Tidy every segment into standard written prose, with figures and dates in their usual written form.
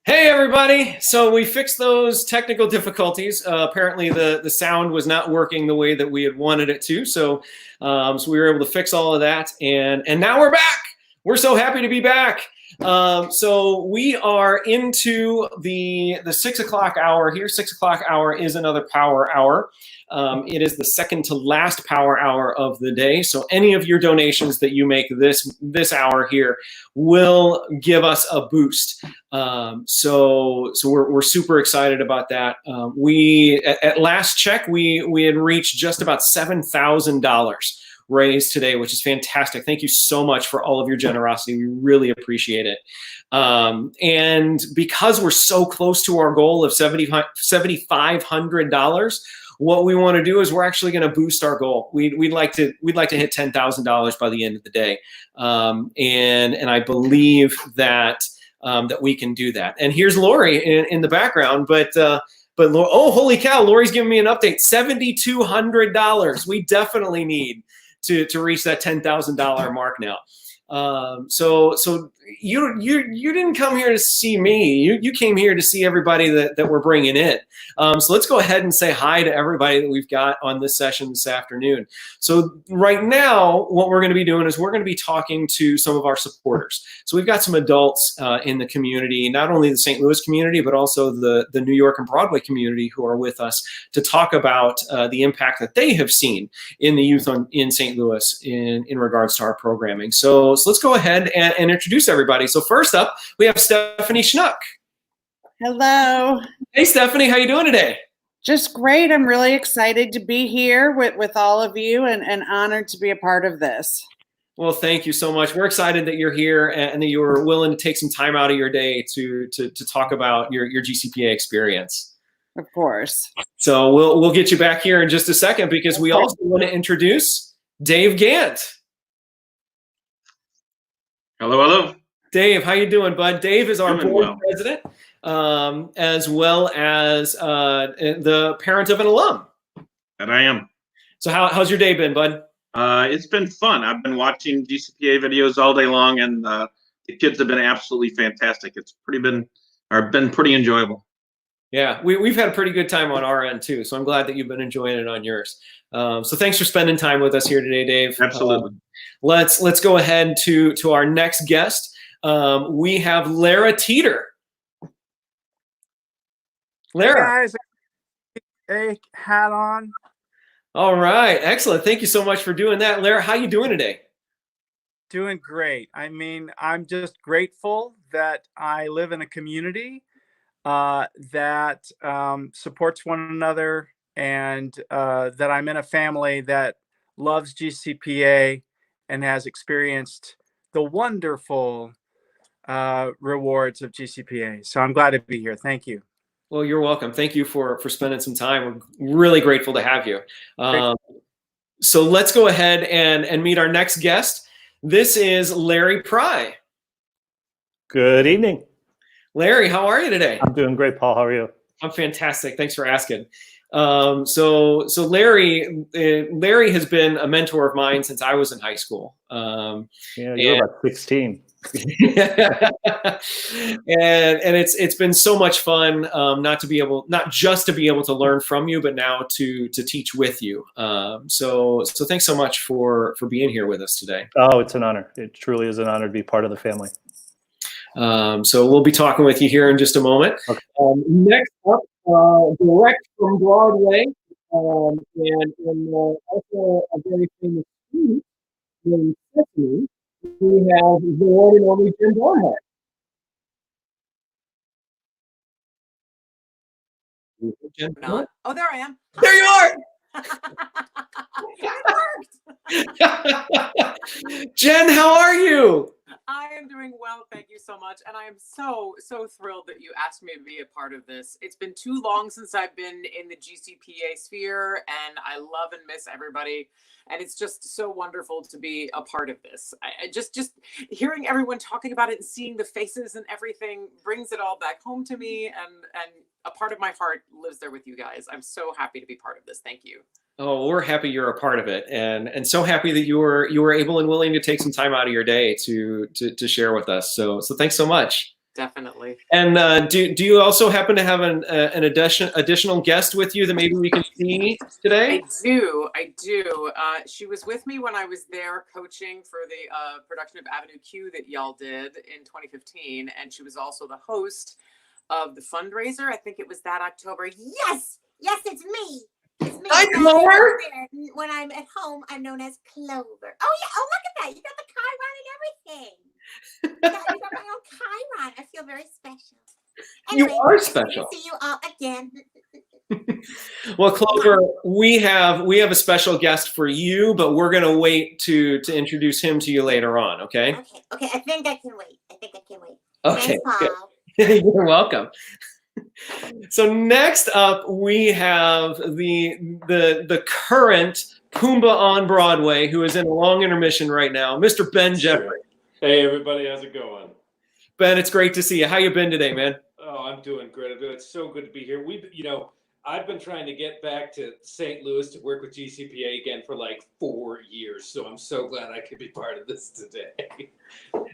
Hey everybody! So we fixed those technical difficulties. Apparently the sound was not working the way that we had wanted it to. So we were able to fix all of that, and now we're back. We're so happy to be back. So we are into the 6 o'clock hour here. 6 o'clock hour is another power hour. It is the second to last power hour of the day. So any of your donations that you make this hour here will give us a boost. So we're super excited about that. We at last check we had reached just about $7,000 raised today, which is fantastic. Thank you so much for all of your generosity. We really appreciate it. And because we're so close to our goal of $7,500, what we want to do is we're actually going to boost our goal. We'd like to hit $10,000 by the end of the day, and I believe that we can do that. And here's Lori in the background, but oh, holy cow, Lori's giving me an update. $7,200. We definitely need to reach that $10,000 mark now. So you didn't come here to see me. You came here to see everybody that we're bringing in. So let's go ahead and say hi to everybody that we've got on this session this afternoon. So right now, what we're going to be doing is we're going to be talking to some of our supporters. So we've got some adults in the community, not only the St. Louis community, but also the New York and Broadway community who are with us to talk about the impact that they have seen in the youth in St. Louis in regards to our programming. So let's go ahead and introduce everybody. So first up, we have Stephanie Schnuck. Hello. Hey, Stephanie, how you doing today? Just great. I'm really excited to be here with all of you and honored to be a part of this. Well, thank you so much. We're excited that you're here and that you were willing to take some time out of your day to talk about your GCPA experience. Of course. So we'll get you back here in just a second because we also want to introduce Dave Gant. Hello, hello. Dave, how you doing, bud? Dave is our board president, as well as the parent of an alum. And I am. So how's your day been, bud? It's been fun. I've been watching GCPA videos all day long, and the kids have been absolutely fantastic. It's been pretty enjoyable. Yeah, we've had a pretty good time on our end too. So I'm glad that you've been enjoying it on yours. So thanks for spending time with us here today, Dave. Absolutely. Let's go ahead to our next guest. We have Lara Teeter. Lara. Hey guys, a hat on. All right, excellent. Thank you so much for doing that. Lara, how you doing today? Doing great. I mean, I'm just grateful that I live in a community that supports one another, and that I'm in a family that loves GCPA and has experienced the wonderful rewards of GCPA. So I'm glad to be here. Thank you. Well, you're welcome. Thank you for spending some time. We're really grateful to have you. So let's go ahead and meet our next guest. This is Larry Pry. Good evening. Larry, how are you today? I'm doing great, Paul. How are you? I'm fantastic. Thanks for asking. So Larry has been a mentor of mine since I was in high school. Yeah, you're about 16. and it's been so much fun, not just to be able to learn from you, but now to teach with you. So thanks so much for being here with us today. Oh, it's an honor. It truly is an honor to be part of the family. So we'll be talking with you here in just a moment. Okay. Next up, direct from Broadway, and also a very famous student named Stephanie. We have the one and only Jen Barnhart. Oh, there I am. There you are. It worked. Jen, how are you? I am doing well, thank you so much. And I am so thrilled that you asked me to be a part of this. It's been too long since I've been in the GCPA sphere, and I love and miss everybody. And it's just so wonderful to be a part of this. I just hearing everyone talking about it and seeing the faces and everything brings it all back home to me, and a part of my heart lives there with you guys. I'm so happy to be part of this. Thank you. Oh, we're happy you're a part of it, and so happy that you were able and willing to take some time out of your day to share with us. So thanks so much. Definitely. And do you also happen to have an additional guest with you that maybe we can see today? I do. She was with me when I was there coaching for the production of Avenue Q that y'all did in 2015, and she was also the host of the fundraiser. I think it was that October. Yes, it's me. It's me. Hi, Clover. When I'm at home, I'm known as Clover. Oh yeah. Oh, look at that. You got the Chiron and everything. You got my own Chiron. I feel very special. Anyway, You are special. See you all again. Well, Clover, we have a special guest for you, but we're gonna wait to introduce him to you later on. Okay. Okay. I think I can wait. Okay. Thanks, Good. Paul. You're welcome. So next up, we have the current Pumbaa on Broadway, who is in a long intermission right now, Mr. Ben Jeffrey. Hey everybody, how's it going? Ben, it's great to see you. How you been today, man? Oh, I'm doing great. It's so good to be here. I've been trying to get back to St. Louis to work with GCPA again for like 4 years, so I'm so glad I could be part of this today.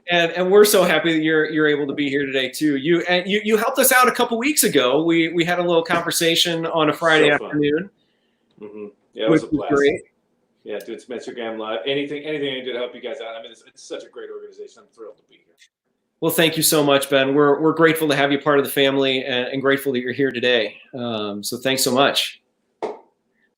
And we're so happy that you're able to be here today too. You helped us out a couple weeks ago. We had a little conversation on a Friday afternoon. Mm-hmm. Yeah, it was a blast. Great. Yeah, doing some Instagram live. Anything I can do to help you guys out. I mean, it's such a great organization. I'm thrilled to be here. Well, thank you so much, Ben. We're grateful to have you part of the family and grateful that you're here today. So thanks so much.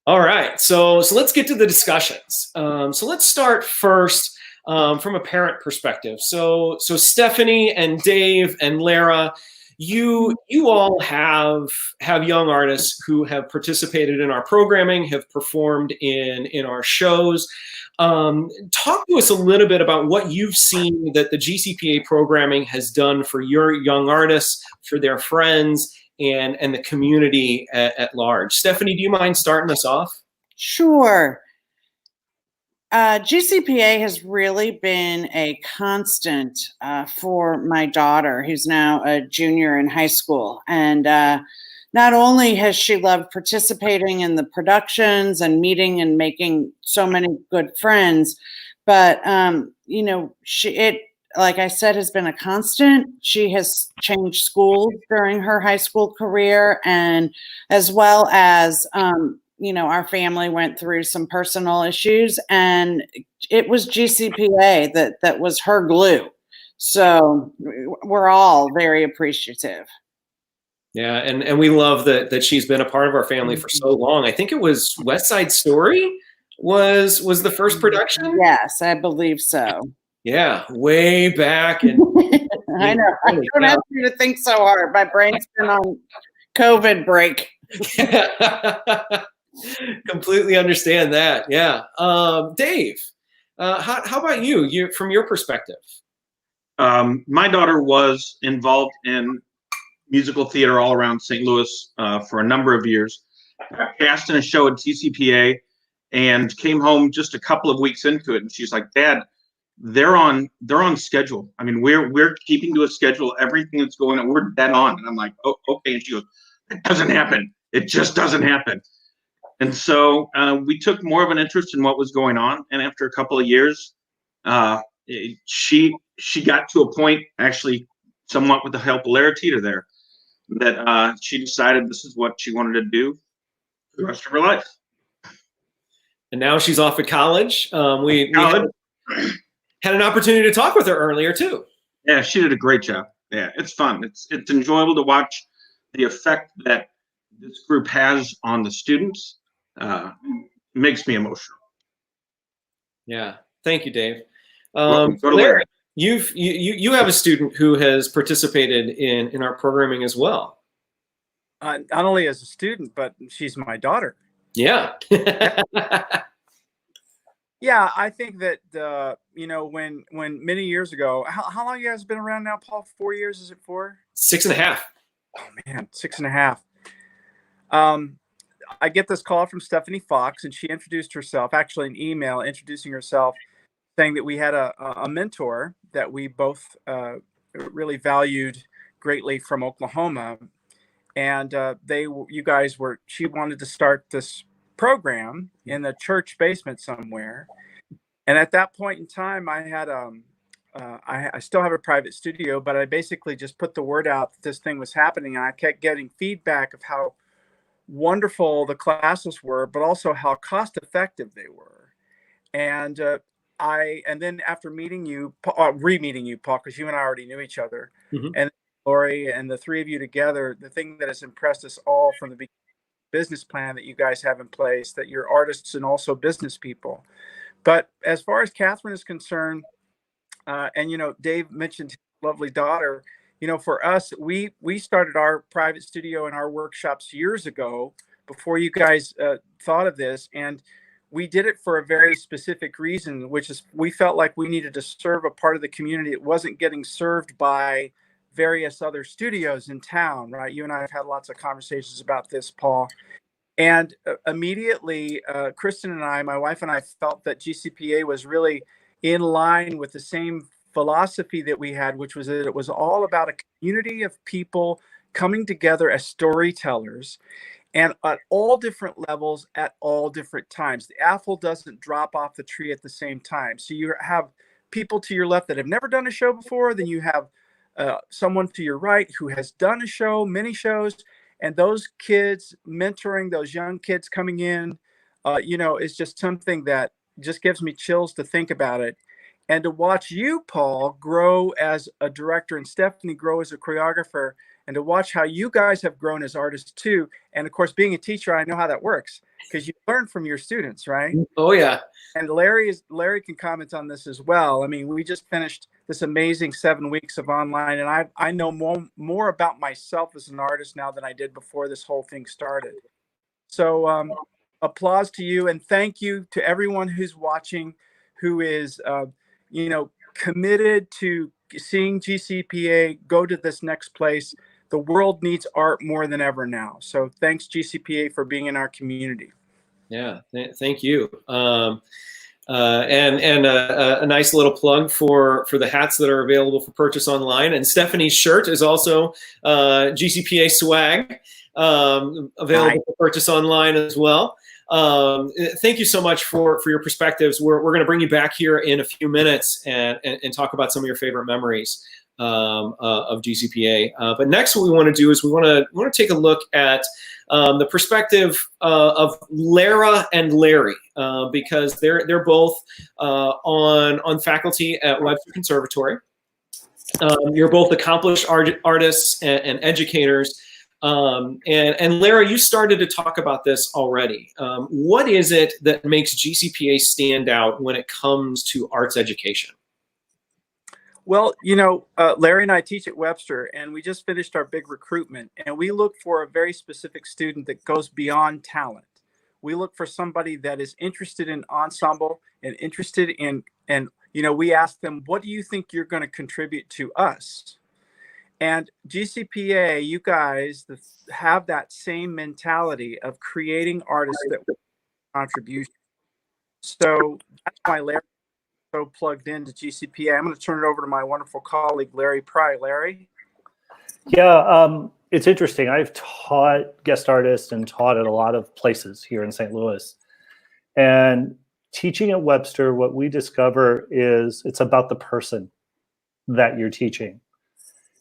All right, so let's get to the discussions. So let's start first from a parent perspective. So Stephanie and Dave and Lara, you all have young artists who have participated in our programming, have performed in our shows. Talk to us a little bit about what you've seen that the GCPA programming has done for your young artists, for their friends, and the community at large. Stephanie, do you mind starting us off? Sure. GCPA has really been a constant for my daughter, who's now a junior in high school. And not only has she loved participating in the productions and meeting and making so many good friends, but like I said, has been a constant. She has changed schools during her high school career, and as well as our family went through some personal issues, and it was GCPA that was her glue. So we're all very appreciative. Yeah, and we love that she's been a part of our family for so long. I think it was West Side Story was the first production. Yes, I believe so. Yeah, way back. And I know. I don't ask you to think so hard. My brain's been on COVID break. Completely understand that. Yeah, Dave, how about you? From your perspective? My daughter was involved in musical theater all around St. Louis for a number of years. Got cast in a show at GCPA and came home just a couple of weeks into it, and she's like, "Dad, they're on schedule. I mean, we're keeping to a schedule. Everything that's going on, we're dead on." And I'm like, "Oh, okay." And she goes, "It doesn't happen. It just doesn't happen." And so we took more of an interest in what was going on, and after a couple of years, she got to a point, actually, somewhat with the help of Lara Teeter there, that she decided this is what she wanted to do for the rest of her life. And now she's off at college. We had an opportunity to talk with her earlier too. Yeah, she did a great job. Yeah, it's fun. It's enjoyable to watch the effect that this group has on the students. Makes me emotional. Yeah, thank you, Dave. Go to Larry, you have a student who has participated in our programming as well. Not only as a student, but she's my daughter. Yeah. Yeah, I think that when many years ago, how long you guys been around now, Paul? 4 years? Is it 4? 6.5. Oh man, 6.5. I get this call from Stephanie Fox, and she introduced herself, actually an email introducing herself, saying that we had a mentor that we both really valued greatly from Oklahoma, and she wanted to start this program in the church basement somewhere. And at that point in time, I had I still have a private studio, but I basically just put the word out that this thing was happening, and I kept getting feedback of how wonderful the classes were, but also how cost effective they were. And and then after meeting you, re-meeting you, Paul, because you and I already knew each other, Mhm. and Lori and the three of you together, the thing that has impressed us all from the business plan that you guys have in place, that you're artists and also business people. But as far as Catherine is concerned, and Dave mentioned his lovely daughter. For us, we started our private studio and our workshops years ago before you guys thought of this, and we did it for a very specific reason, which is we felt like we needed to serve a part of the community that wasn't getting served by various other studios in town. Right? You and I have had lots of conversations about this, Paul. And immediately, Kristen and I, my wife and I, felt that GCPA was really in line with the same philosophy that we had, which was that it was all about a community of people coming together as storytellers, and at all different levels at all different times. The apple doesn't drop off the tree at the same time. So you have people to your left that have never done a show before. Then you have someone to your right who has done a show, many shows. And those kids mentoring those young kids coming in, is just something that just gives me chills to think about it. And to watch you, Paul, grow as a director and Stephanie grow as a choreographer, and to watch how you guys have grown as artists too. And of course, being a teacher, I know how that works because you learn from your students, right? Oh yeah. And Larry can comment on this as well. I mean, we just finished this amazing 7 weeks of online, and I know more about myself as an artist now than I did before this whole thing started. So applause to you, and thank you to everyone who's watching, who is committed to seeing GCPA go to this next place. The world needs art more than ever now. So thanks, GCPA, for being in our community. Yeah, thank you. And a nice little plug for the hats that are available for purchase online. And Stephanie's shirt is also GCPA swag, available for purchase online as well. Thank you so much for your perspectives. We're going to bring you back here in a few minutes and talk about some of your favorite memories of GCPA. But next, what we want to do is we want to take a look at the perspective of Lara and Larry, because they're both on faculty at Webster Conservatory. You're both accomplished artists and educators. And Lara, you started to talk about this already. What is it that makes GCPA stand out when it comes to arts education? Well, Larry and I teach at Webster, and we just finished our big recruitment, and we look for a very specific student that goes beyond talent. We look for somebody that is interested in ensemble and interested in, and we ask them, what do you think you're going to contribute to us? And GCPA, you guys have that same mentality of creating artists that contribute. So that's why Larry so plugged into GCPA. I'm going to turn it over to my wonderful colleague, Larry Pry. Larry? Yeah, it's interesting. I've taught guest artists and taught at a lot of places here in St. Louis. And teaching at Webster, what we discover is it's about the person that you're teaching.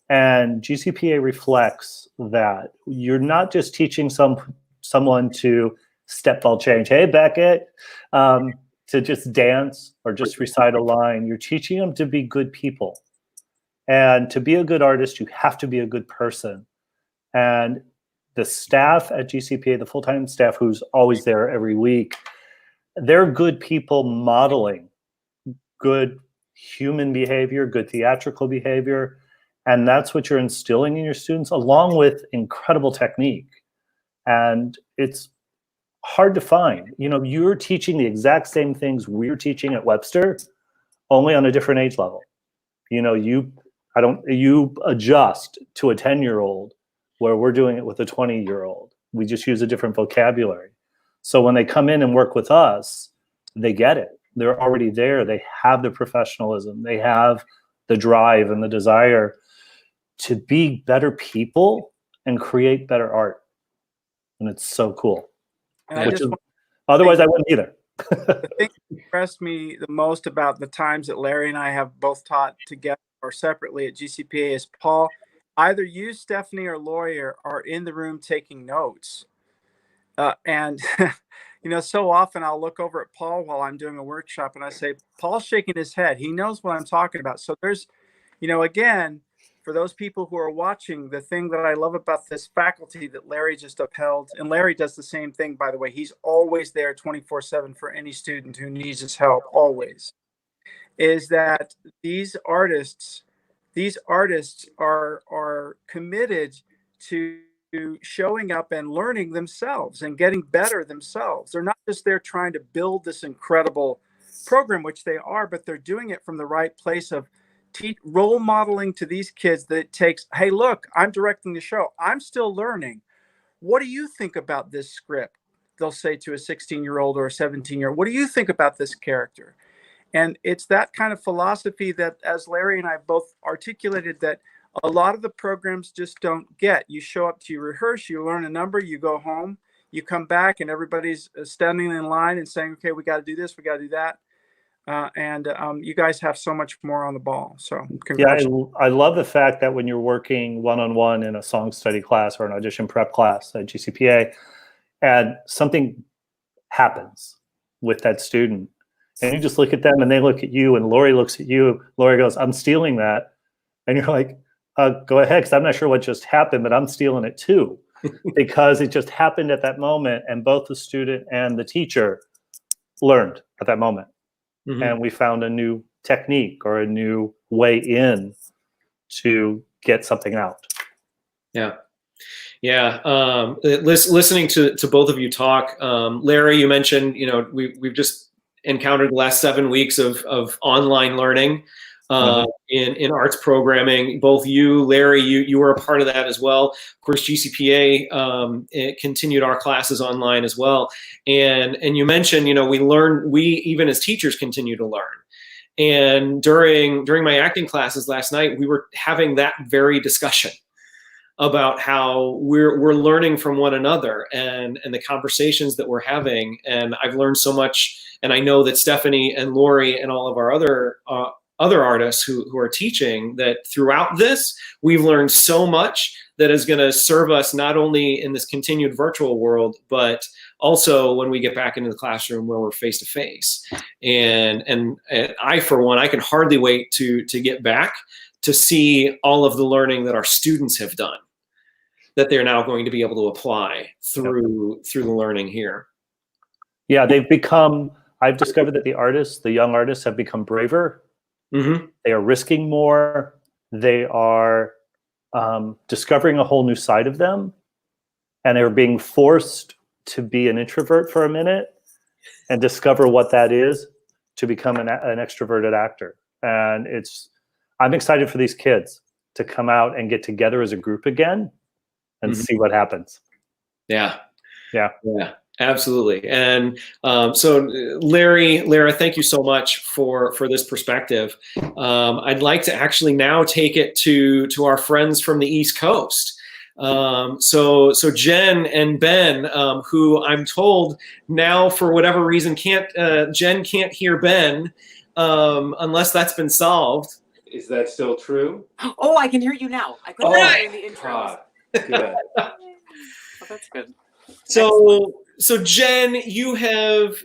And GCPA reflects that. You're not just teaching someone to step ball change. Hey, Beckett. To just dance or just recite a line. You're teaching them to be good people. And to be a good artist, you have to be a good person. And the staff at GCPA, the full-time staff who's always there every week, they're good people modeling good human behavior, good theatrical behavior. And that's what you're instilling in your students, along with incredible technique. And it's hard to find. You're teaching the exact same things we're teaching at Webster, only on a different age level. You adjust to a 10-year-old where we're doing it with a 20-year-old. We just use a different vocabulary. So when they come in and work with us, they get it. They're already there. They have the professionalism. They have the drive and the desire to be better people and create better art. And it's so cool. And Otherwise, I wouldn't either. The thing that impressed me the most about the times that Larry and I have both taught together or separately at GCPA is Paul, either you, Stephanie, or Lori are in the room taking notes. And, so often I'll look over at Paul while I'm doing a workshop and I say, Paul's shaking his head. He knows what I'm talking about. So there's, again, for those people who are watching, the thing that I love about this faculty that Larry just upheld, and Larry does the same thing, by the way, he's always there 24/7 for any student who needs his help, always, is that these artists are committed to showing up and learning themselves and getting better themselves. They're not just there trying to build this incredible program, which they are, but they're doing it from the right place of role modeling to these kids that it takes, hey, look, I'm directing the show. I'm still learning. What do you think about this script? They'll say to a 16-year-old or a 17-year-old, what do you think about this character? And it's that kind of philosophy that, as Larry and I both articulated, that a lot of the programs just don't get. You show up to rehearse, you learn a number, you go home, you come back, and everybody's standing in line and saying, okay, we got to do this, we got to do that. And you guys have so much more on the ball. So congratulations. Yeah, I love the fact that when you're working one-on-one in a song study class or an audition prep class at GCPA, and something happens with that student, and you just look at them and they look at you, and Lori looks at you, Lori goes, I'm stealing that. And you're like, go ahead, because I'm not sure what just happened, but I'm stealing it too. Because it just happened at that moment, and both the student and the teacher learned at that moment. Mm-hmm. And we found a new technique or a new way in to get something out. Yeah. Yeah. Listening to both of you talk, Larry, you mentioned, we've just encountered the last 7 weeks of online learning in arts programming. Both you, Larry, you were a part of that as well. Of course, GCPA it continued our classes online as well. And you mentioned, we even as teachers continue to learn. And during my acting classes last night, we were having that very discussion about how we're learning from one another and the conversations that we're having. And I've learned so much. And I know that Stephanie and Lori and all of our other artists who are teaching, that throughout this, we've learned so much that is going to serve us not only in this continued virtual world, but also when we get back into the classroom where we're face to face. And I, for one, I can hardly wait to get back to see all of the learning that our students have done, that they're now going to be able to apply through the learning here. Yeah, I've discovered that the young artists have become braver. Mm-hmm. They are risking more. They are discovering a whole new side of them, and they're being forced to be an introvert for a minute and discover what that is to become an extroverted actor. And I'm excited for these kids to come out and get together as a group again and see what happens. Yeah. Absolutely. And so Larry, Lara, thank you so much for this perspective. I'd like to actually now take it to our friends from the East Coast. So Jen and Ben, who I'm told now for whatever reason Jen can't hear Ben unless that's been solved. Is that still true? Oh, I can hear you now. I couldn't hear you in the intro. Good. Oh, that's good. So Jen, you have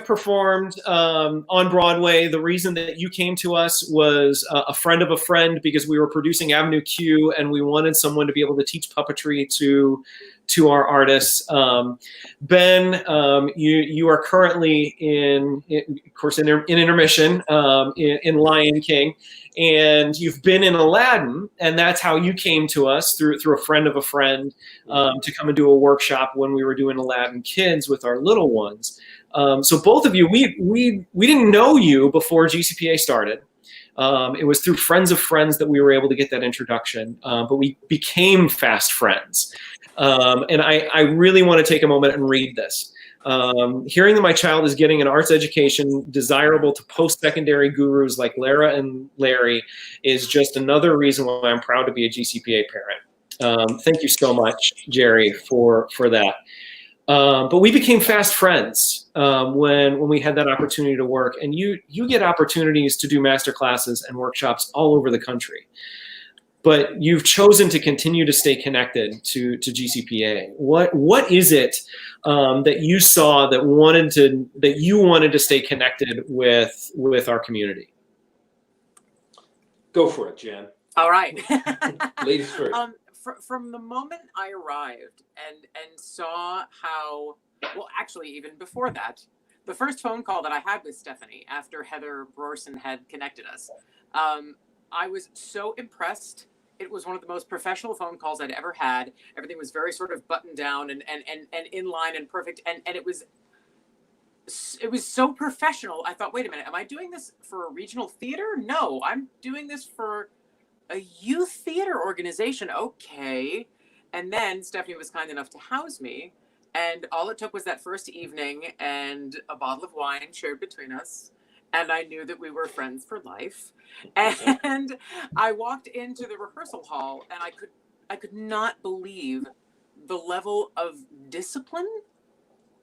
performed on Broadway. The reason that you came to us was a friend of a friend, because we were producing Avenue Q and we wanted someone to be able to teach puppetry to our artists. Ben, you are currently in intermission in Lion King, and you've been in Aladdin, and that's how you came to us through a friend of a friend to come and do a workshop when we were doing Aladdin Kids with our little ones. So both of you, we didn't know you before GCPA started. It was through friends of friends that we were able to get that introduction, but we became fast friends. And I really want to take a moment and read this. Hearing that my child is getting an arts education desirable to post-secondary gurus like Lara and Larry is just another reason why I'm proud to be a GCPA parent. Thank you so much, Jerry, for that. But we became fast friends when we had that opportunity to work. And you get opportunities to do master classes and workshops all over the country. But you've chosen to continue to stay connected to GCPA. What is it that you saw that you wanted to stay connected with our community? Go for it, Jen. All right. Ladies first. From the moment I arrived and saw how, well, actually, even before that, the first phone call that I had with Stephanie after Heather Brorson had connected us, I was so impressed. It was one of the most professional phone calls I'd ever had. Everything was very sort of buttoned down and in line and perfect. And it was so professional. I thought, wait a minute, am I doing this for a regional theater? No, I'm doing this for a youth theater organization. Okay. And then Stephanie was kind enough to house me. And all it took was that first evening and a bottle of wine shared between us. And I knew that we were friends for life. And I walked into the rehearsal hall and I could not believe the level of discipline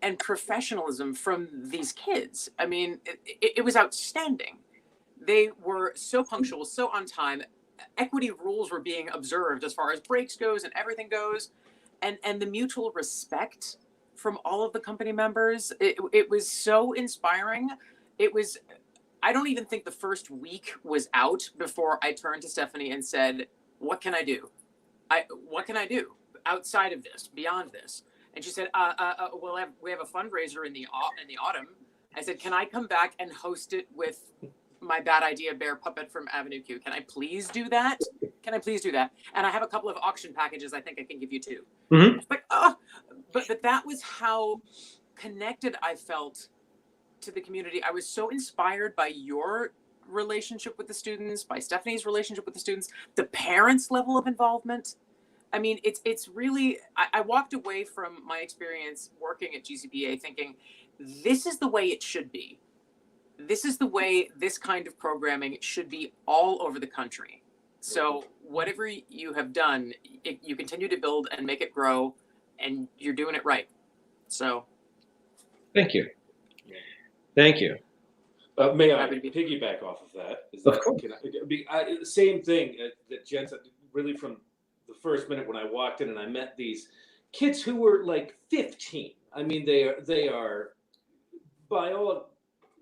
and professionalism from these kids. I mean, it was outstanding. They were so punctual, so on time. Equity rules were being observed as far as breaks goes and everything goes. And the mutual respect from all of the company members, it was so inspiring. It was, I don't even think the first week was out before I turned to Stephanie and said, what can I do? What can I do outside of this, beyond this? And she said, well, we have a fundraiser in the autumn. I said, can I come back and host it with my bad idea bear puppet from Avenue Q? Can I please do that? Can I please do that? And I have a couple of auction packages I think I can give you too. Mm-hmm. But that was how connected I felt to the community. I was so inspired by your relationship with the students, by Stephanie's relationship with the students, the parents' level of involvement. I mean, it's really, I walked away from my experience working at GCPA thinking, this is the way it should be. This is the way this kind of programming should be all over the country. So whatever you have done, you continue to build and make it grow, and you're doing it right. So. Thank you. Thank you. May I piggyback off of that? Of course. Same thing that Jen said, really from the first minute when I walked in and I met these kids who were like 15. I mean, they are by all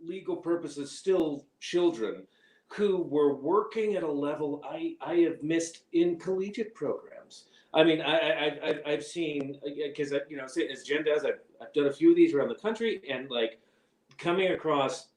legal purposes still children who were working at a level I have missed in collegiate programs. I mean, I've seen, because as Jen does, I've done a few of these around the country, and like coming across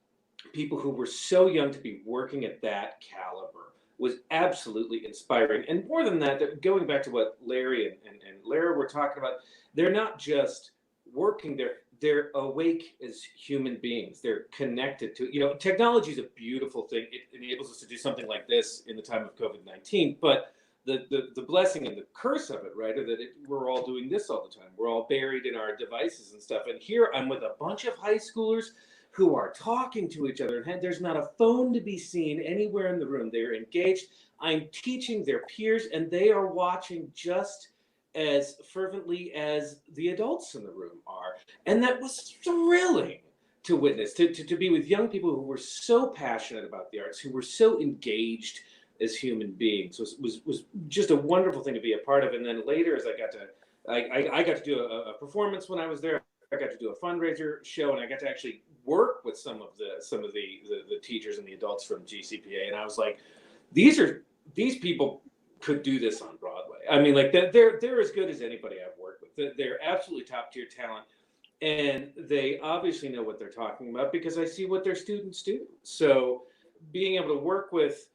people who were so young to be working at that caliber was absolutely inspiring. And more than that, going back to what Larry and Lara were talking about, they're not just working, they're awake as human beings. They're connected to, technology is a beautiful thing. It enables us to do something like this in the time of COVID-19, but the blessing and the curse of it, right, are that we're all doing this all the time. We're all buried in our devices and stuff. And here I'm with a bunch of high schoolers who are talking to each other, and there's not a phone to be seen anywhere in the room. They're engaged. I'm teaching their peers, and they are watching just as fervently as the adults in the room are. And that was thrilling to witness, to be with young people who were so passionate about the arts, who were so engaged as human beings. Was just a wonderful thing to be a part of. And then later, as I got to do a performance when I was there. I got to do a fundraiser show, and I got to actually work with some of the teachers and the adults from GCPA. And I was like, these people could do this on Broadway. I mean, like they're as good as anybody I've worked with. They're absolutely top tier talent, and they obviously know what they're talking about because I see what their students do. So being able to work with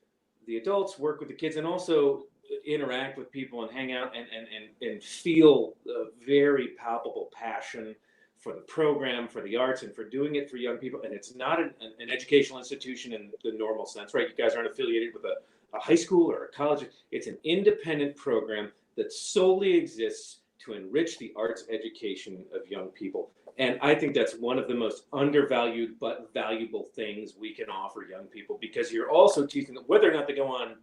the adults, work with the kids, and also interact with people and hang out and feel a very palpable passion for the program, for the arts, and for doing it for young people. And it's not an educational institution in the normal sense, right? You guys aren't affiliated with a high school or a college. It's an independent program that solely exists to enrich the arts education of young people. And I think that's one of the most undervalued but valuable things we can offer young people, because you're also teaching them whether or not they go on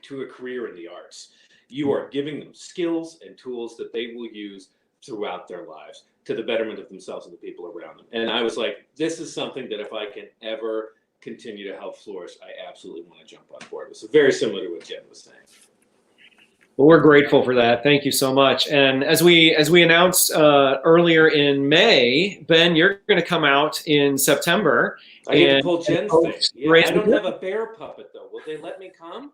to a career in the arts. You are giving them skills and tools that they will use throughout their lives to the betterment of themselves and the people around them. And I was like, this is something that if I can ever continue to help flourish, I absolutely want to jump on board. It was very similar to what Jen was saying. Well, we're grateful for that. Thank you so much. And as we announced earlier in May, Ben, you're going to come out in September. I get to pull Jen's thing. Yeah, raise I the don't book. have a bear puppet though. Will they let me come?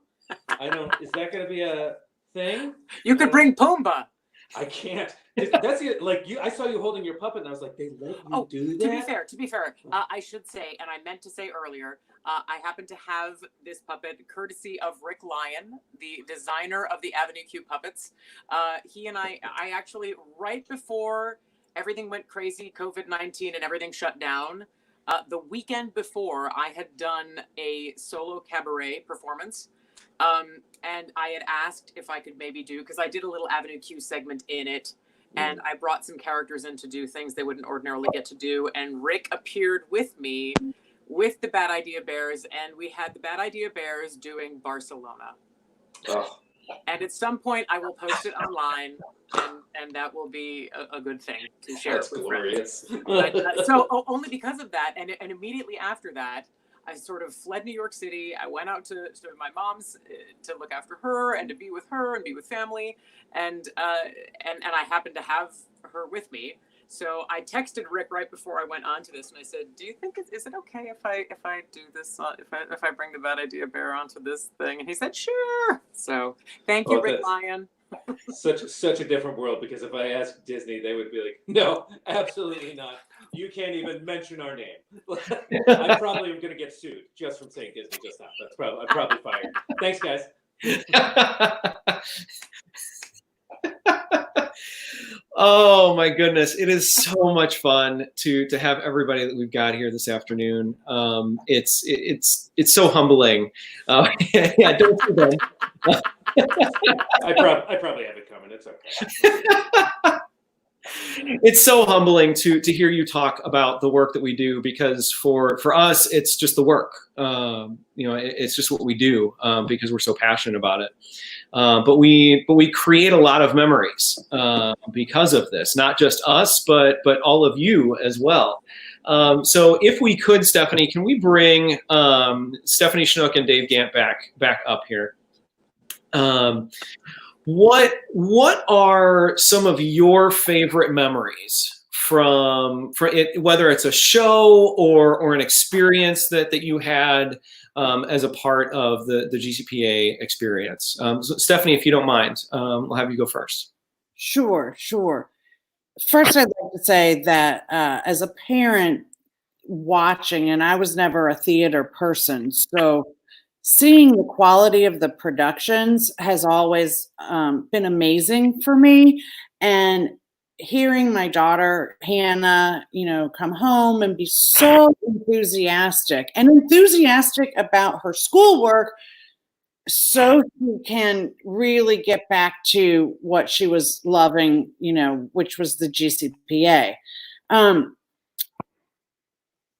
I don't. Is that going to be a thing? You could bring Pumbaa. I can't. That's it. Like you, I saw you holding your puppet, and I was like, "They let you do that?" To be fair, I should say, and I meant to say earlier, I happen to have this puppet courtesy of Rick Lyon, the designer of the Avenue Q puppets. He and I actually, right before everything went crazy, COVID-19 and everything shut down, the weekend before, I had done a solo cabaret performance. And I had asked if I could maybe do, because I did a little Avenue Q segment in it, and I brought some characters in to do things they wouldn't ordinarily get to do. And Rick appeared with me with the Bad Idea Bears, and we had the Bad Idea Bears doing Barcelona. Oh. And at some point, I will post it online, and that will be a good thing to share. That's with glorious. But, so only because of that, and immediately after that, I sort of fled New York City. I went out to my mom's to look after her and to be with her and be with family, and I happened to have her with me. So I texted Rick right before I went on to this, and I said, "Do you think is it okay if I do this? If I bring the Bad Idea Bear onto this thing?" And he said, "Sure." So thank you, Rick Lyon. Such a different world, because if I asked Disney, they would be like, "No, absolutely not. You can't even mention our name." I probably am going to get sued just from saying Disney just now. I'm probably fired. Thanks, guys. Oh my goodness, it is so much fun to have everybody that we've got here this afternoon. It's so humbling. Yeah, don't do that. I probably have it coming. It's okay. It's so humbling to hear you talk about the work that we do, because for us, it's just the work. It's just what we do because we're so passionate about it. But we create a lot of memories because of this, not just us, but all of you as well. So if we could, Stephanie, can we bring Stephanie Schnook and Dave Gant back up here? What are some of your favorite memories from it, whether it's a show or an experience that you had as a part of the GCPA experience? So Stephanie, if you don't mind, I'll have you go first. Sure. First, I'd like to say that as a parent watching, and I was never a theater person, so seeing the quality of the productions has always been amazing for me. And hearing my daughter, Hannah, come home and be so enthusiastic about her schoolwork, so she can really get back to what she was loving, which was the GCPA.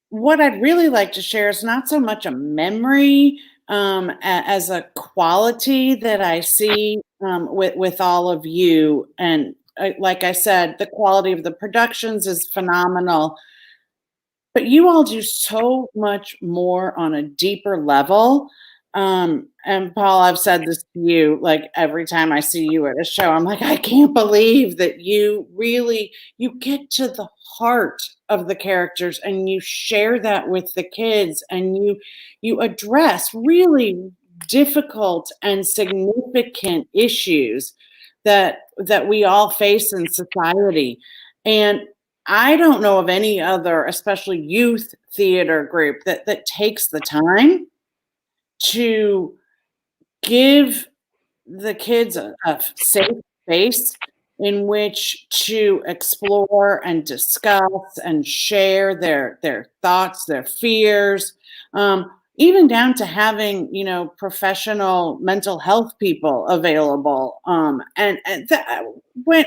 What I'd really like to share is not so much a memory as a quality that I see with all of you. And like I said, the quality of the productions is phenomenal. But you all do so much more on a deeper level. And Paul, I've said this to you, like every time I see you at a show, I'm like, I can't believe that you get to the heart of the characters and you share that with the kids, and you address really difficult and significant issues that we all face in society. And I don't know of any other, especially youth theater group that takes the time to give the kids a safe space in which to explore and discuss and share their thoughts, their fears, even down to having, professional mental health people available. When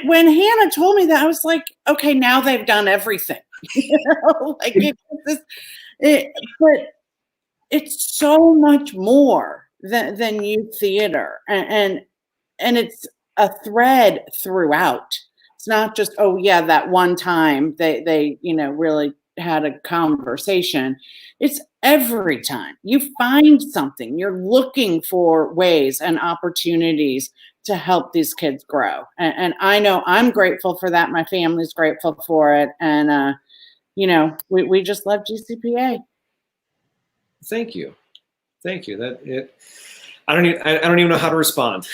Hannah told me that, I was like, okay, now they've done everything. But it's so much more than youth theater, and it's a thread throughout. It's not just, oh yeah, that one time they really had a conversation. It's every time you find something, you're looking for ways and opportunities to help these kids grow. And I know I'm grateful for that. My family's grateful for it. And, we just love GCPA. Thank you. Thank you. I don't even know how to respond.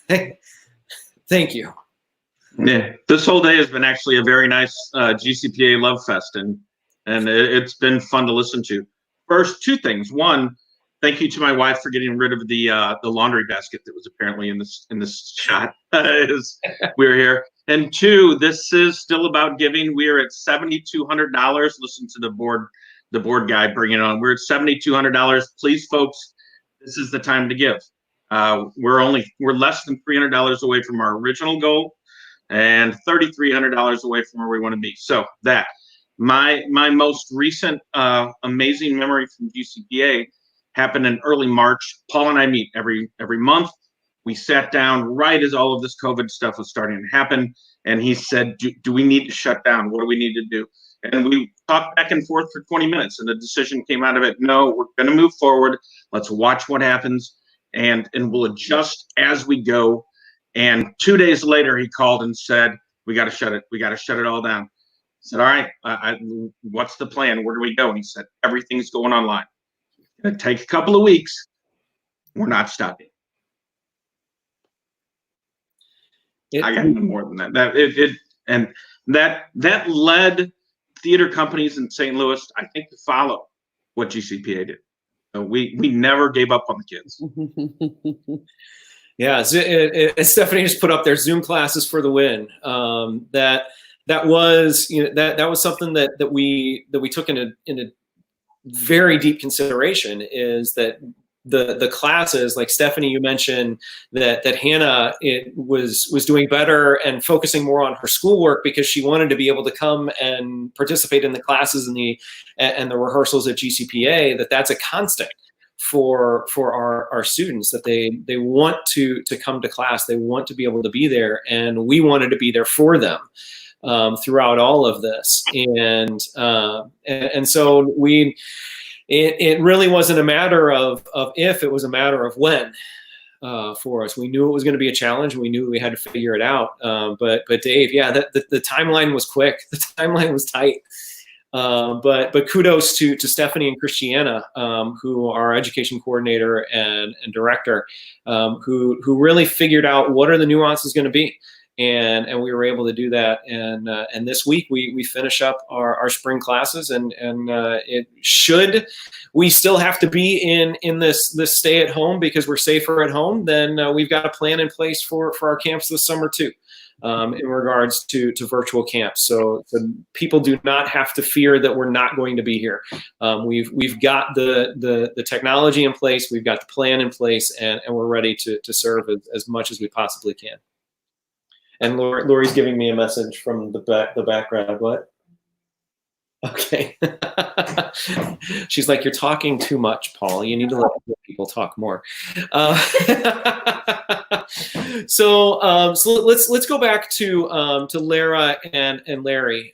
Thank you. Yeah, this whole day has been actually a very nice GCPA love fest, and it's been fun to listen to. First, two things. One, thank you to my wife for getting rid of the laundry basket that was apparently in this shot as we were here. And two, this is still about giving. We are at $7,200. Listen to the board guy bring it on. We're at $7,200. Please, folks, this is the time to give. We're less than $300 away from our original goal, and $3,300 away from where we want to be. So that my most recent amazing memory from GCPA happened in early March. Paul and I meet every month. We sat down right as all of this COVID stuff was starting to happen, and he said, do we need to shut down? What do we need to do? And we talked back and forth for 20 minutes, and the decision came out of it. No, we're going to move forward. Let's watch what happens, and we'll adjust as we go. And 2 days later, he called and said, we got to shut it. We got to shut it all down. I said, all right, what's the plan? Where do we go? And he said, everything's going online. It's going to take a couple of weeks. We're not stopping. I got no more than that. That led theater companies in St. Louis, I think, to follow what GCPA did. So we never gave up on the kids. Yeah, Stephanie just put up their Zoom classes for the win. That was that was something that we took in a very deep consideration, is that the classes, like Stephanie, you mentioned that Hannah was doing better and focusing more on her schoolwork because she wanted to be able to come and participate in the classes and the rehearsals at GCPA. That's a constant for our students, that they want to come to class, they want to be able to be there, and we wanted to be there for them throughout all of this. And so it really wasn't a matter of if, it was a matter of when for us. We knew it was going to be a challenge. We knew we had to figure it out. But Dave, yeah, the timeline was quick. The timeline was tight. But kudos to Stephanie and Christiana, who are our education coordinator and director, who really figured out what are the nuances going to be. And we were able to do that. And this week we finish up our spring classes, and it should, we still have to be in this stay at home because we're safer at home, then we've got a plan in place for our camps this summer too, in regards to virtual camps. So people do not have to fear that we're not going to be here. We've got the technology in place, we've got the plan in place, and we're ready to serve as much as we possibly can. And Lori's giving me a message from the background. What? Okay. She's like, you're talking too much, Paul. You need to let people talk more. So let's go back to Lara and Larry.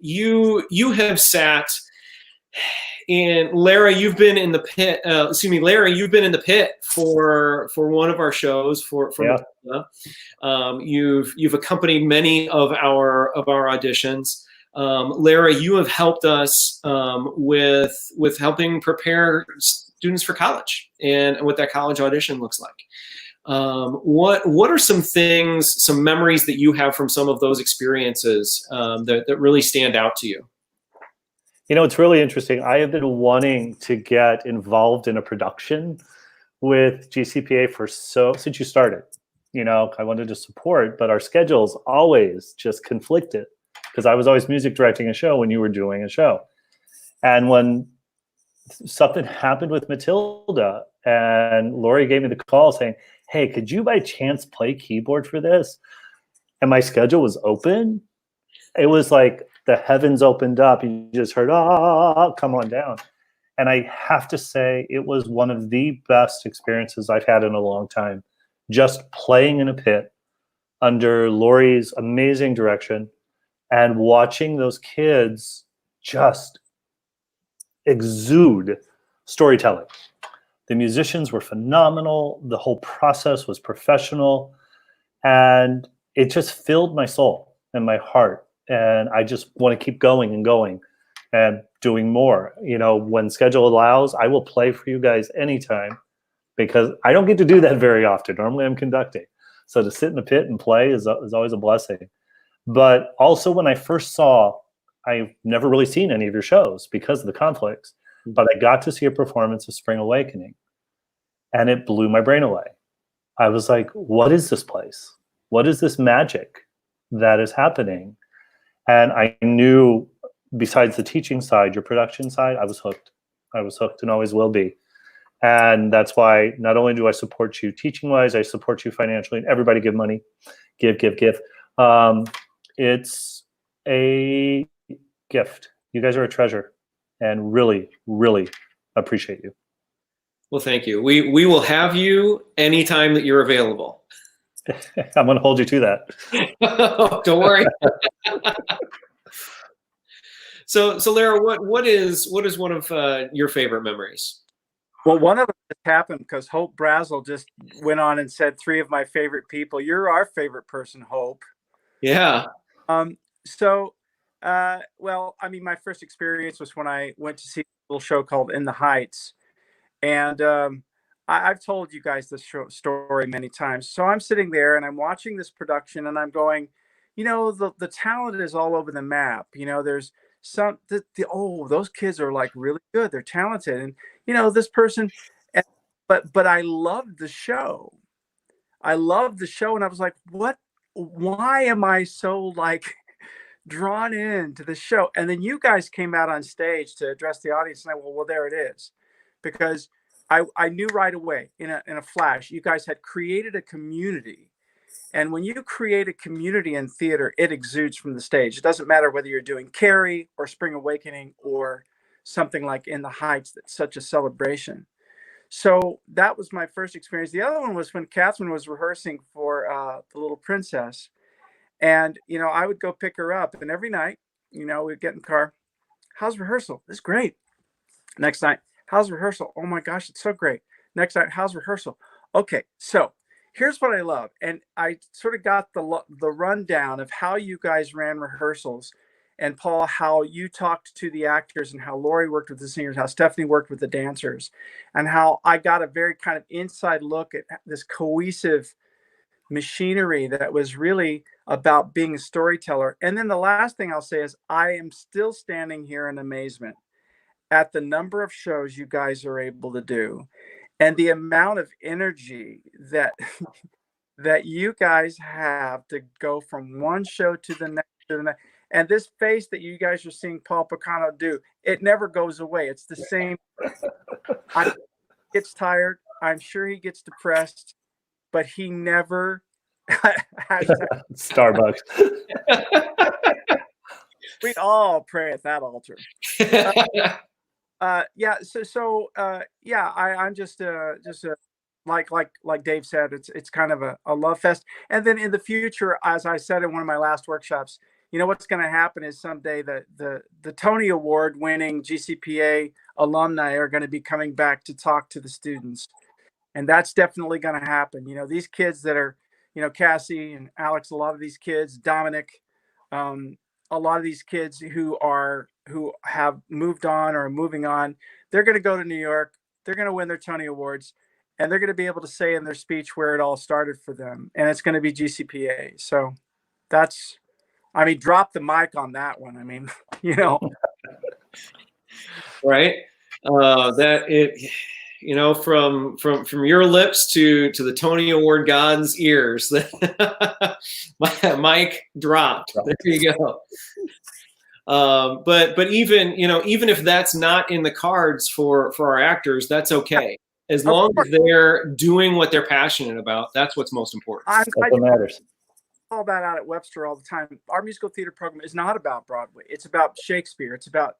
You have sat in, Lara, you've been in the pit. Larry, you've been in the pit for one of our shows for yeah. You've accompanied many of our auditions. Lara, you have helped us with helping prepare students for college and what that college audition looks like. What are some things, some memories that you have from some of those experiences that really stand out to you? You know, it's really interesting. I have been wanting to get involved in a production with GCPA since you started. You know, I wanted to support, but our schedules always just conflicted because I was always music directing a show when you were doing a show. And when something happened with Matilda and Lori gave me the call saying, hey, could you by chance play keyboard for this? And my schedule was open. It was like the heavens opened up. You just heard, come on down. And I have to say, it was one of the best experiences I've had in a long time. Just playing in a pit under Lori's amazing direction and watching those kids just exude storytelling. The musicians were phenomenal. The whole process was professional. And it just filled my soul and my heart. And I just want to keep going and going and doing more. You know, when schedule allows, I will play for you guys anytime, because I don't get to do that very often. Normally I'm conducting. So to sit in the pit and play is always a blessing. But also when I first saw, I've never really seen any of your shows because of the conflicts, but I got to see a performance of Spring Awakening and it blew my brain away. I was like, what is this place? What is this magic that is happening? And I knew, besides the teaching side, your production side, I was hooked. I was hooked and always will be. And that's why not only do I support you teaching-wise, I support you financially. And everybody give money. Give. It's a gift. You guys are a treasure. And really, really appreciate you. Well, thank you. We will have you anytime that you're available. I'm going to hold you to that. Don't worry. So Lara, what is one of your favorite memories? Well, one of them just happened because Hope Brazel just went on and said 3 of my favorite people. You're our favorite person, Hope. Yeah. Well, I mean, my first experience was when I went to see a little show called In the Heights. And I've told you guys this story many times. So I'm sitting there and I'm watching this production and I'm going, you know, the talent is all over the map. You know, there's some, those kids are like really good. They're talented. And, you know, this person, but I loved the show. I loved the show. And I was like, why am I so like drawn into the show? And then you guys came out on stage to address the audience and I went, well, there it is. Because I knew right away in a flash, you guys had created a community. And when you create a community in theater, it exudes from the stage. It doesn't matter whether you're doing Carrie or Spring Awakening or something like In the Heights, that's such a celebration. So that was my first experience. The other one was when Catherine was rehearsing for The Little Princess. And, you know, I would go pick her up. And every night, you know, we'd get in the car. How's rehearsal? It's great. Next night, how's rehearsal? Oh my gosh, it's so great. Next night, how's rehearsal? Okay, so here's what I love. And I sort of got the rundown of how you guys ran rehearsals. And Paul, how you talked to the actors and how Lori worked with the singers, how Stephanie worked with the dancers, and how I got a very kind of inside look at this cohesive machinery that was really about being a storyteller. And then the last thing I'll say is I am still standing here in amazement at the number of shows you guys are able to do and the amount of energy that that you guys have to go from one show to the next. And this face that you guys are seeing Paul Picano do, it never goes away. It's the same. He gets tired. I'm sure he gets depressed, but he never Starbucks. We all pray at that altar. I'm just like Dave said, it's kind of a love fest. And then in the future, as I said in one of my last workshops, you know, what's going to happen is someday the Tony Award winning GCPA alumni are going to be coming back to talk to the students. And that's definitely going to happen. You know, these kids that are, you know, Cassie and Alex, a lot of these kids, Dominic, a lot of these kids who have moved on or are moving on, they're going to go to New York. They're going to win their Tony Awards, and they're going to be able to say in their speech where it all started for them. And it's going to be GCPA. So that's, I mean, drop the mic on that one. I mean, you know, right. You know, from your lips to the Tony Award God's ears, my mic dropped. There you go. But even, you know, even if that's not in the cards for our actors, that's okay. As long as they're doing what they're passionate about, that's what's most important. That's what matters. All that out at Webster all the time. Our musical theater program is not about Broadway. It's about Shakespeare. It's about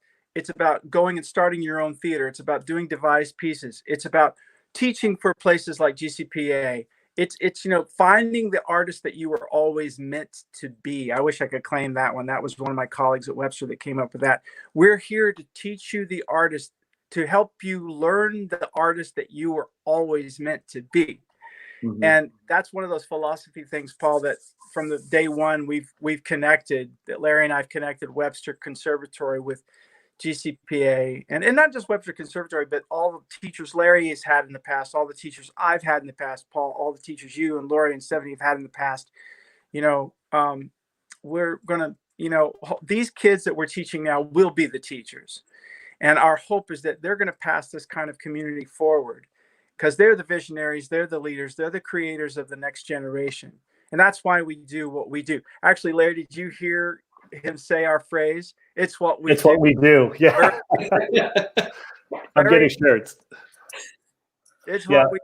going and starting your own theater. It's about doing devised pieces. It's about teaching for places like GCPA. it's finding the artist that you were always meant to be. I wish I could claim that one. That was one of my colleagues at Webster that came up with that. We're here to teach you the artist, to help you learn the artist that you were always meant to be. Mhm. And that's one of those philosophy things, Paul, that from the day one we've connected, that Larry and I've connected Webster Conservatory with GCPA, and not just Webster Conservatory, but all the teachers Larry has had in the past, all the teachers I've had in the past, Paul, all the teachers you and Lori and Stephanie have had in the past. We're gonna, these kids that we're teaching now will be the teachers, and our hope is that they're going to pass this kind of community forward, because they're the visionaries, they're the leaders, they're the creators of the next generation, and that's why we do what we do. Actually, Larry, did you hear him say our phrase? It's what we It's do. what we do. Yeah. I'm getting shirts. It's Yeah. what we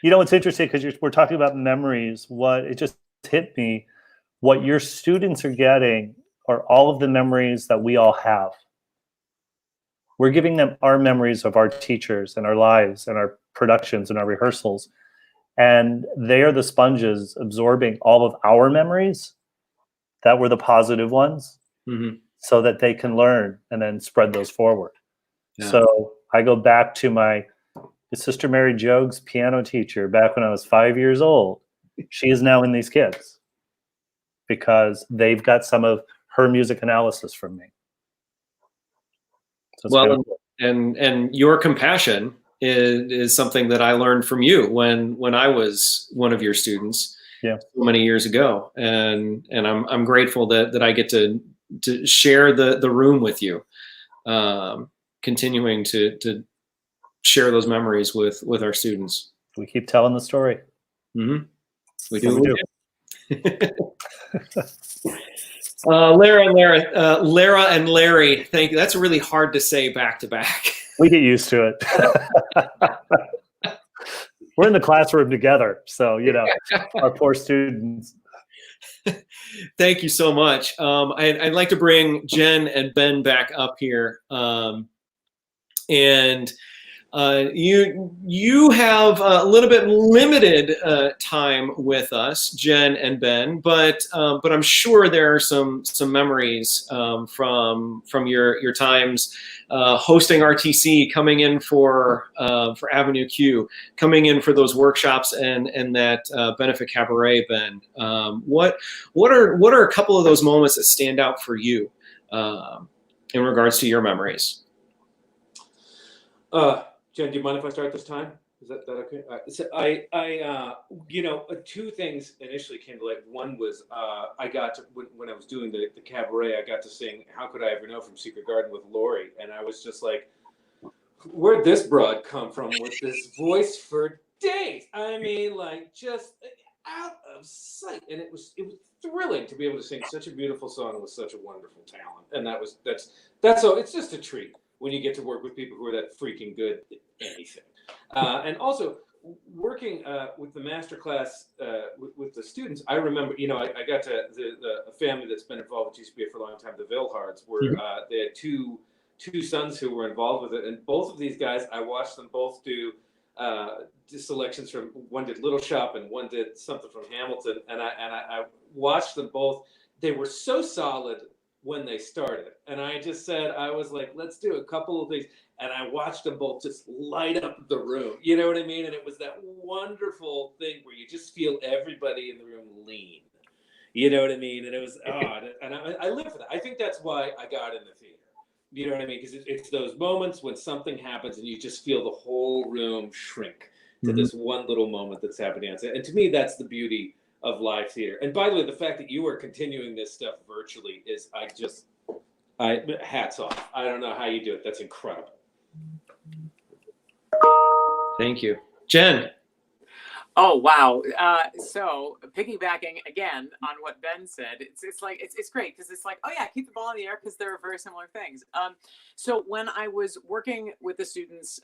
It's interesting because we're talking about memories. What it just hit me, what your students are getting are all of the memories that we all have. We're giving them our memories of our teachers and our lives and our productions and our rehearsals. And they are the sponges absorbing all of our memories that were the positive ones, Mhm. so that they can learn and then spread those forward. Yeah. So I go back to my Sister Mary Jogues piano teacher back when I was 5 years old. She is now in these kids because they've got some of her music analysis from me. So it's Well, kind of cool. and your compassion is something that I learned from you when I was one of your students, Yeah. so many years ago, and I'm grateful that I get to share the room with you, continuing to share those memories with our students. We keep telling the story. Mm-hmm. We That's what do. we do. Lara and Larry, thank you. That's really hard to say back to back. We get used to it. We're in the classroom together, so our poor students. Thank you so much. I'd like to bring Jen and Ben back up here, and you have a little bit limited time with us, Jen and Ben, but I'm sure there are some memories from your times hosting RTC, coming in for Avenue Q, coming in for those workshops and that benefit cabaret, Ben. What are a couple of those moments that stand out for you in regards to your memories? Jen, do you mind if I start this time? Is that okay? So I two things initially came to light. One was I got to, when I was doing the cabaret, I got to sing "How Could I Ever Know" from Secret Garden with Lori, and I was just like, where'd this broad come from with this voice for days? I mean, like, just out of sight. And it was thrilling to be able to sing such a beautiful song with such a wonderful talent. And that's so it's just a treat when you get to work with people who are that freaking good at anything. And also working with the master class with the students, I remember, I got to a family that's been involved with GCPA for a long time, the Vilhards, where they had two sons who were involved with it. And both of these guys, I watched them both do selections from, one did Little Shop and one did something from Hamilton. And I watched them both. They were so solid when they started. And I just said, I was like, let's do a couple of things. And I watched them both just light up the room. You know what I mean? And it was that wonderful thing where you just feel everybody in the room lean. You know what I mean? And it was, and I live for that. I think that's why I got in the theater. You know what I mean? Because it's those moments when something happens and you just feel the whole room shrink to this one little moment that's happening. And to me, that's the beauty of live theater. And by the way, the fact that you are continuing this stuff virtually is, hats off. I don't know how you do it. That's incredible. Thank you. Jen. Oh, wow. So piggybacking again on what Ben said, it's great because it's like, oh yeah, keep the ball in the air because they're very similar things. So when I was working with the students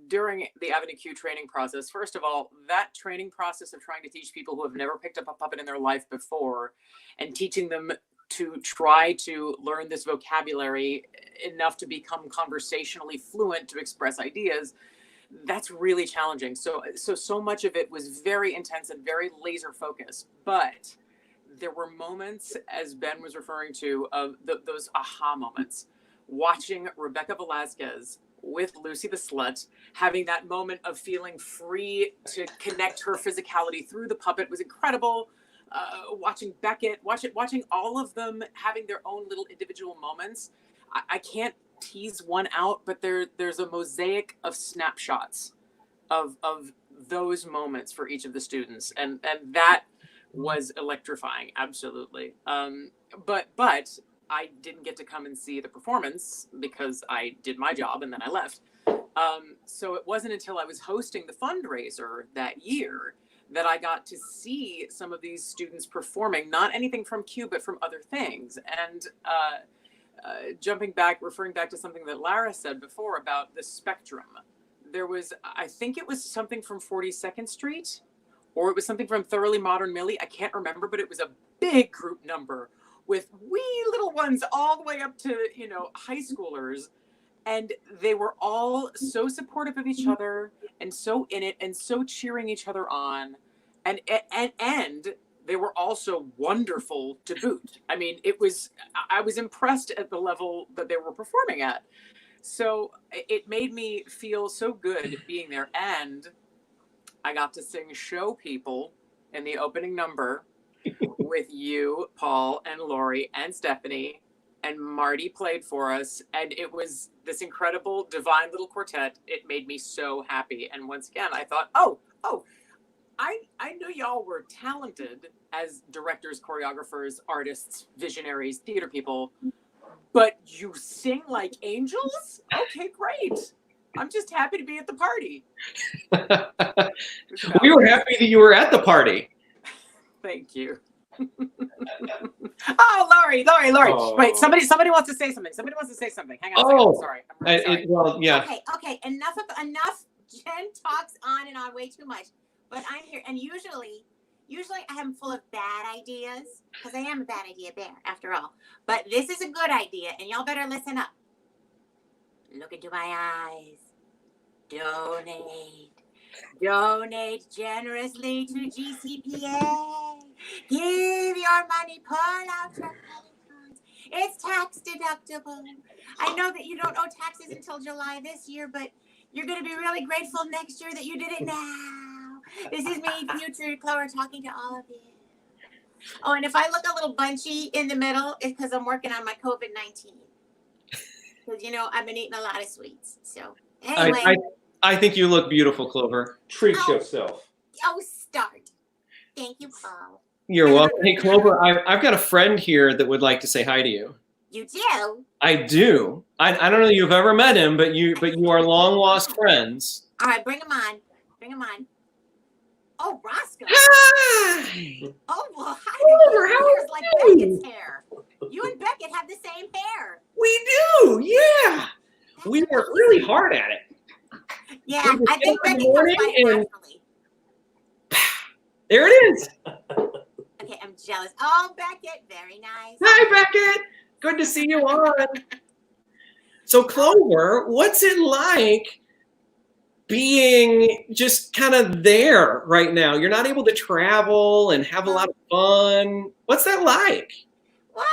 during the Avenue Q training process, first of all, that training process of trying to teach people who have never picked up a puppet in their life before and teaching them to try to learn this vocabulary enough to become conversationally fluent to express ideas, that's really challenging. So much of it was very intense and very laser focused, but there were moments, as Ben was referring to, of those aha moments. Watching Rebecca Velasquez with Lucy the Slut, having that moment of feeling free to connect her physicality through the puppet was incredible. Watching Beckett, watching all of them having their own little individual moments. I can't tease one out, but there's a mosaic of snapshots of those moments for each of the students, and that was electrifying, absolutely. But I didn't get to come and see the performance because I did my job and then I left. So it wasn't until I was hosting the fundraiser that year that I got to see some of these students performing, not anything from Q, but from other things. And referring back to something that Lara said before about the spectrum, there was, I think it was something from 42nd Street, or it was something from Thoroughly Modern Millie. I can't remember, but it was a big group number with wee little ones all the way up to, high schoolers. And they were all so supportive of each other and so in it and so cheering each other on. And they were also wonderful to boot. I mean, I was impressed at the level that they were performing at. So it made me feel so good being there. And I got to sing Show People in the opening number with you, Paul, and Lori, and Stephanie, and Marty played for us. And it was this incredible, divine little quartet. It made me so happy. And once again, I thought, I knew y'all were talented as directors, choreographers, artists, visionaries, theater people, but you sing like angels? Okay, great. I'm just happy to be at the party. We were happy that you were at the party. Thank you. Oh, Lori. Oh. Wait, somebody wants to say something. Hang on a second. I'm sorry. I'm really sorry. Yeah. Okay. Enough. Jen talks on and on way too much, but I'm here, and usually I am full of bad ideas because I am a bad idea bear after all. But this is a good idea, and y'all better listen up. Look into my eyes. Donate generously to GCPA. Give your money, pull out your credit cards. It's tax deductible. I know that you don't owe taxes until July this year, but you're going to be really grateful next year that you did it now. This is me, future Clover, talking to all of you. Oh, and if I look a little bunchy in the middle, it's because I'm working on my COVID-19. Because, I've been eating a lot of sweets. So, anyway. I think you look beautiful, Clover. Treat yourself. Oh, start. Thank you, Paul. You're welcome. Hey, Clover, I've got a friend here that would like to say hi to you. You do? I do. I don't know if you've ever met him, but you are long lost friends. All right, bring him on. Oh, Roscoe. Hi. Oh, well, hi. Clover, how Your hair's are like you? Beckett's hair. You and Beckett have the same hair. We do. Yeah. We work really hard at it. Yeah, We just I think get up in Beckett the comes morning by and- naturally. There it is. Okay, I'm jealous. Oh, Beckett, very nice. Hi, Beckett. Good to see you on. So, Clover, what's it like being just kind of there right now? You're not able to travel and have a lot of fun. What's that like? Well,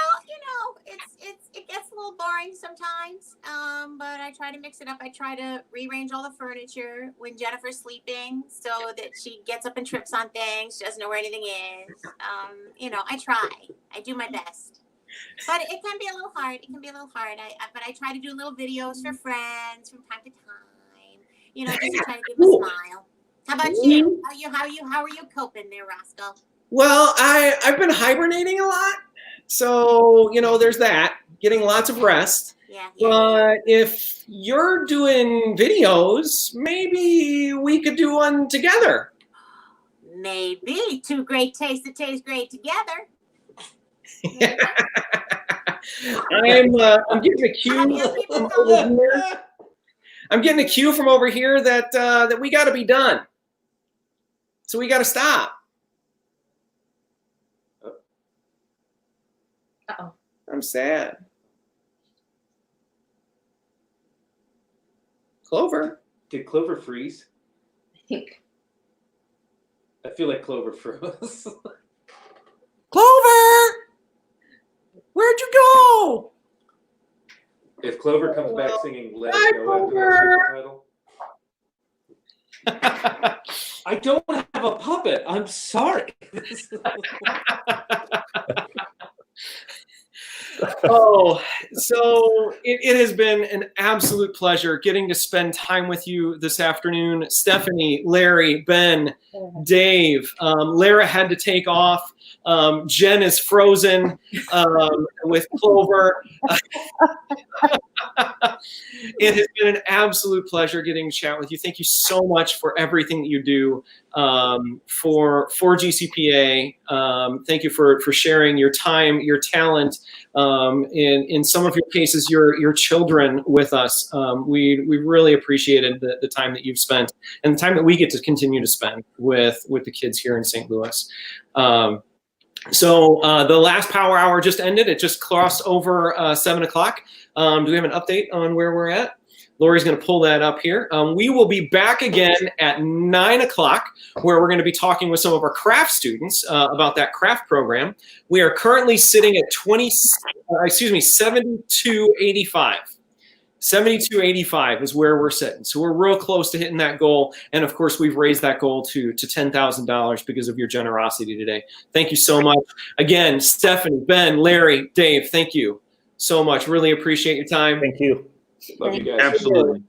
it gets a little boring sometimes, but I try to mix it up. I try to rearrange all the furniture when Jennifer's sleeping so that she gets up and trips on things. She doesn't know where anything is. I try. I do my best. But it can be a little hard. But I try to do little videos for friends from time to time. Just to try to give them a smile. How about you? How are you coping there, Roscoe? Well, I've been hibernating a lot. So, there's that, getting lots of rest. Yeah. But if you're doing videos, maybe we could do one together. Maybe. Two great tastes that taste great together. I'm getting a cue from over here. I'm getting a cue from over here that we got to be done. So we got to stop. Uh-oh. I'm sad. Clover. Did Clover freeze? I think. I feel like Clover froze. Clover, where'd you go? If Clover comes back singing "Let Hi, It Go" after that title, I don't have a puppet. I'm sorry. Oh, so it has been an absolute pleasure getting to spend time with you this afternoon. Stephanie, Larry, Ben, Dave. Lara had to take off. Jen is frozen with Clover. It has been an absolute pleasure getting to chat with you. Thank you so much for everything that you do for GCPA. Thank you for sharing your time, your talent, in some of your cases, your children with us. We really appreciated the time that you've spent and the time that we get to continue to spend with the kids here in St. Louis. So the last power hour just ended. It just crossed over 7 o'clock. Do we have an update on where we're at? Lori's going to pull that up here. We will be back again at 9 o'clock, where we're going to be talking with some of our craft students about that craft program. We are currently sitting at 7285. 7285 is where we're sitting. So we're real close to hitting that goal. And of course, we've raised that goal to $10,000 because of your generosity today. Thank you so much. Again, Stephanie, Ben, Larry, Dave, thank you so much. Really appreciate your time. Thank you. Love you guys. Absolutely.